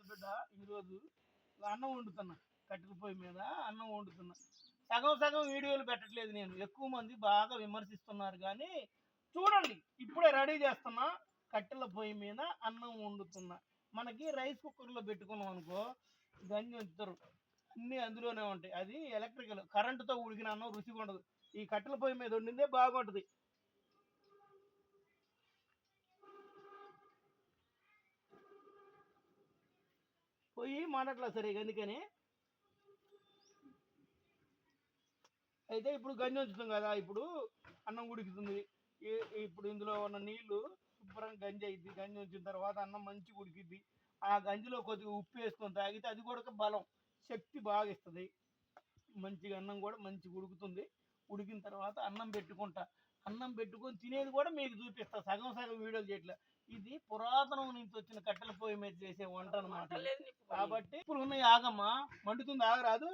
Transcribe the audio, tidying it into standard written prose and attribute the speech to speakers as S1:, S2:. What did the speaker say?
S1: బిడ్డ ఈరోజు అన్నం వండుతున్నా, కట్టెల పొయ్యి మీద అన్నం వండుతున్నా. సగం సగం వీడియోలు పెట్టట్లేదు నేను, ఎక్కువ మంది బాగా విమర్శిస్తున్నారు. కానీ చూడండి, ఇప్పుడే రెడీ చేస్తున్నా, కట్టెల పొయ్యి మీద అన్నం వండుతున్నా. మనకి రైస్ కుక్కర్లో పెట్టుకున్నాం అనుకో, గంజి ఉంచుతారు, అన్నీ అందులోనే ఉంటాయి. అది ఎలక్ట్రికల్, కరెంటుతో ఉడికిన అన్నం రుచిగా ఉండదు. ఈ కట్టెల పొయ్యి మీద వండిందే బాగుంటుంది. పొయ్యి మాడట్లా సరిగా, అందుకని అయితే ఇప్పుడు గంజి ఉంచుతాం కదా, ఇప్పుడు అన్నం ఉడుకుతుంది. ఇప్పుడు ఇందులో ఉన్న నీళ్లు శుభ్రంగా గంజి అయింది. గంజి ఉంచిన తర్వాత అన్నం మంచిగా ఉడికిద్ది. ఆ గంజిలో కొద్దిగా ఉప్పు వేసుకొని తాగితే అది కూడా బలం, శక్తి బాగా ఇస్తుంది. మంచిగా అన్నం కూడా మంచిగా ఉడుకుతుంది. ఉడికిన తర్వాత అన్నం పెట్టుకుంటా, అన్నం పెట్టుకొని తినేది కూడా మీకు చూపిస్తా. సగం సగం వీడియోలు చేయట్లే. ఇది పురాతనం నుంచి వచ్చిన కట్టెల పొయ్యి మీద చేసే వంట అనమాట. కాబట్టి ఇప్పుడు ఉన్నాయి, ఆగమ్మా, మండుతుంది, ఆగరాదు.